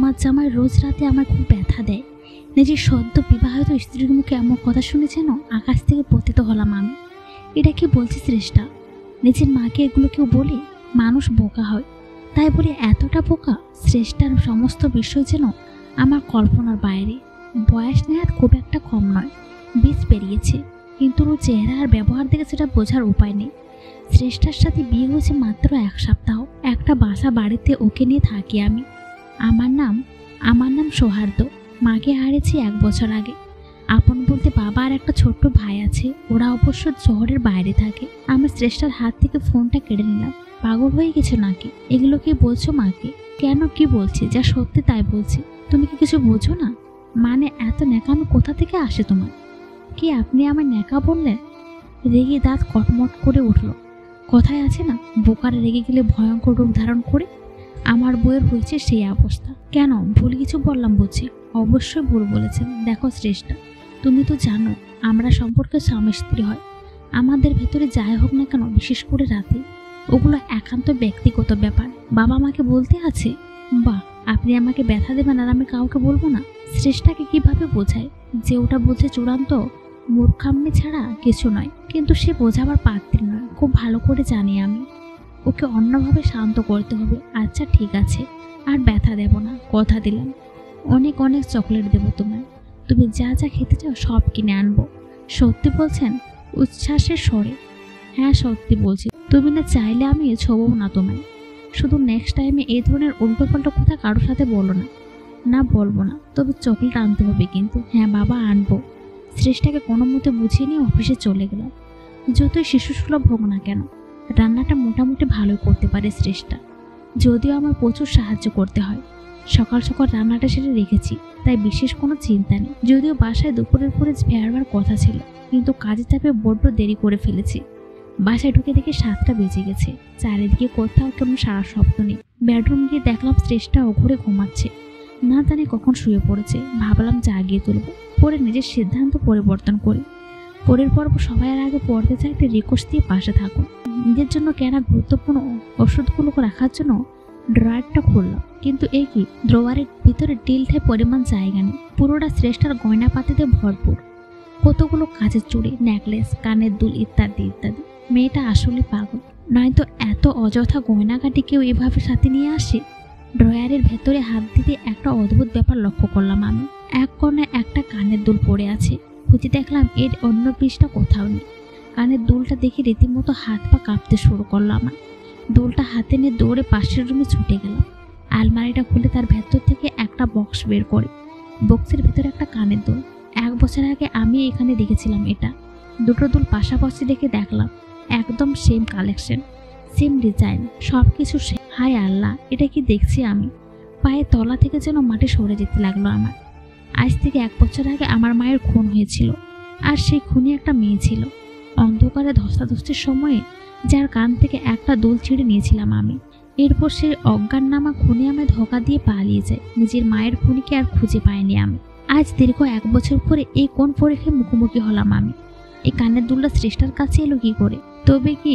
তোমার জামাই রোজ রাতে আমার খুব ব্যথা দেয়। নিজের সদ্য বিবাহিত স্ত্রীর মুখে এমন কথা শুনে যেন আকাশ থেকে পতিত হলাম আমি। এটা কি বলছে শ্রেষ্ঠা? নিজের মাকে এগুলো কেউ বলে? মানুষ বোকা হয়, তাই বলে এতটা বোকা? শ্রেষ্ঠার সমস্ত বিষয় যেন আমার কল্পনার বাইরে। বয়স নেহাত খুব একটা কম নয়, 20 পেরিয়েছে, কিন্তু ওর চেহারা আর ব্যবহার দেখে সেটা বোঝার উপায় নেই। শ্রেষ্ঠার সাথে বিয়ে হয়েছে মাত্র 1 সপ্তাহ। একটা বাসা বাড়িতে ওকে নিয়ে থাকি আমি। আমার নাম সৌহার্দ্য। মাকে হারিয়েছি 1 বছর আগে। আপন বলতে বাবা আর একটা ছোট্ট ভাই আছে, ওরা অবশ্য শহরের বাইরে থাকে। আমি শ্রেষ্ঠার হাত থেকে ফোনটা কেড়ে নিলাম। পাগল হয়ে গেছে নাকি? এগুলো কি বলছো মাকে? কেন, কি বলছি? যা সত্যি তাই বলছি। তুমি কি কিছু বোঝো না? মানে এত ন্যাকামি কোথা থেকে আসে তোমার? কি আপনি আমায় ন্যাকা বললেন? রেগে দাঁত কটমট করে উঠল। কথায় আছে না, বোকারে রেগে গেলে ভয়ঙ্কর রূপ ধারণ করে? আমার বউয়ের হয়েছে সেই অবস্থা। কেন, ভুল কিছু বললাম বুঝি? অবশ্যই ভুল বলেছেন। দেখো শ্রেষ্ঠা, তুমি তো জানো আমরা সম্পর্কে স্বামী স্ত্রী হয়। আমাদের ভেতরে যাই হোক না কেন, বিশেষ করে রাতে, ওগুলো একান্ত ব্যক্তিগত ব্যাপার। বাবা মাকে বলতে আছে? বাহ, আপনি আমাকে ব্যথা দেবেন আর আমি কাউকে বলবো না? শ্রেষ্ঠাকে কিভাবে বোঝায় যে ওটা বোঝে চূড়ান্ত মূর্খাম্মি ছাড়া কিছু নয়? কিন্তু সে বোঝাবার পাত্রী নয়, খুব ভালো করে জানি আমি। ওকে অন্যভাবে শান্ত করতে হবে। আচ্ছা ঠিক আছে, আর ব্যথা দেব না, কথা দিলাম। অনেক অনেক চকলেট দেবো তোমায়। তুমি যা যা খেতে চাও সব কিনে আনবো। সত্যি বলছেন? উচ্ছ্বাসের স্বরে। হ্যাঁ সত্যি বলছি। তুমি না চাইলে আমি ছোবো না তোমায়। শুধু নেক্সট টাইমে এই ধরনের উল্টোপাল্টা কথা কারোর সাথে বলো না। না বলবো না, তবে চকলেট আনতে হবে কিন্তু। হ্যাঁ বাবা, আনবো। শ্রেষ্ঠাকে কোনো মতে বুঝিয়ে নিয়ে অফিসে চলে গেলাম। যতই শিশুসুলভ হোক না কেন, রান্নাটা মোটামুটি ভালোই করতে পারে শ্রেষ্ঠা, যদিও আমার প্রচুর সাহায্য করতে হয়। সকাল সকাল রান্নাটা সেরে রেখেছি, তাই বিশেষ কোনো চিন্তা নেই। যদিও বাসায় দুপুরের পরে ফেরাবার কথা ছিল, কিন্তু কাজে চাপে বড্ড দেরি করে ফেলেছি। বাসায় ঢুকে দেখে 7টা বেজে গেছে। চারিদিকে কোথাও কেমন সারা শব্দ নেই। বেডরুম গিয়ে দেখলাম শ্রেষ্ঠা ঘরে ঘুমাচ্ছে। না জানি কখন শুয়ে পড়েছে। ভাবলাম জাগিয়ে তুলব, পরে নিজের সিদ্ধান্ত পরিবর্তন করি। পরের পর্ব সবাইয়ের আগে পড়তে চাইতে রিকোয়েস্ট দিয়ে পাশে থাকুন। নিজের জন্য কেনা গুরুত্বপূর্ণ ওষুধগুলো রাখার জন্য ড্রয়ারটা খুললাম, কিন্তু এই কি, ড্রয়ারের ভিতরে টিলঠায় পরিমাণ জায়গা নেই। পুরোটা শ্রেষ্ঠার গয়নাপাতিতে ভরপুর। কতগুলো কাচের চুড়ি, নেকলেস, কানের দুল ইত্যাদি ইত্যাদি। মেয়েটা আসলে পাগল, নয়তো এত অযথা গয়নাকাটি কেউ এভাবে সাথে নিয়ে আসে? ড্রয়ারের ভেতরে হাত দিতে একটা অদ্ভুত ব্যাপার লক্ষ্য করলাম আমি। এক কোণায় একটা কানের দুল পড়ে আছে। খুঁজে দেখলাম এর অন্য পিসটা কোথাও নেই। কানের দুলটা দেখে রীতিমতো হাত পা কাঁপতে শুরু করলো আমার। দুলটা হাতে নিয়ে দৌড়ে পাশের রুমে ছুটে গেলাম। আলমারিটা খুলে তার ভেতর থেকে একটা বক্স বের করি। বক্সের ভেতরে একটা কানের দুল। 1 বছর আগে আমি এখানে দেখেছিলাম এটা। দুটো দুল পাশাপাশি রেখে দেখলাম একদম সেম কালেকশন, সেম ডিজাইন, সব কিছু সেম। হায় আল্লাহ, এটা কি দেখছি আমি? পায়ের তলা থেকে যেন মাটি সরে যেতে লাগলো আমার। আজ থেকে 1 বছর আগে আমার মায়ের খুন হয়েছিল, আর সেই খুনি একটা মেয়ে ছিল। অন্ধকারে ধস্তাধস্তির সময়ে যার কান থেকে একটা দুল ছিঁড়ে নিয়েছিলাম আমি। এরপর সেই অজ্ঞাতনামা খুনি আমায় ধোঁকা দিয়ে পালিয়ে যায়। নিজের মায়ের খুনিকে আর খুঁজে পাইনি আমি। আজ দীর্ঘ 1 বছর পরে এই কোন পরীক্ষায় মুখোমুখি হলাম আমি। এই কানের দুলটা শ্রেষ্ঠার কাছে এলো কি করে? তবে কি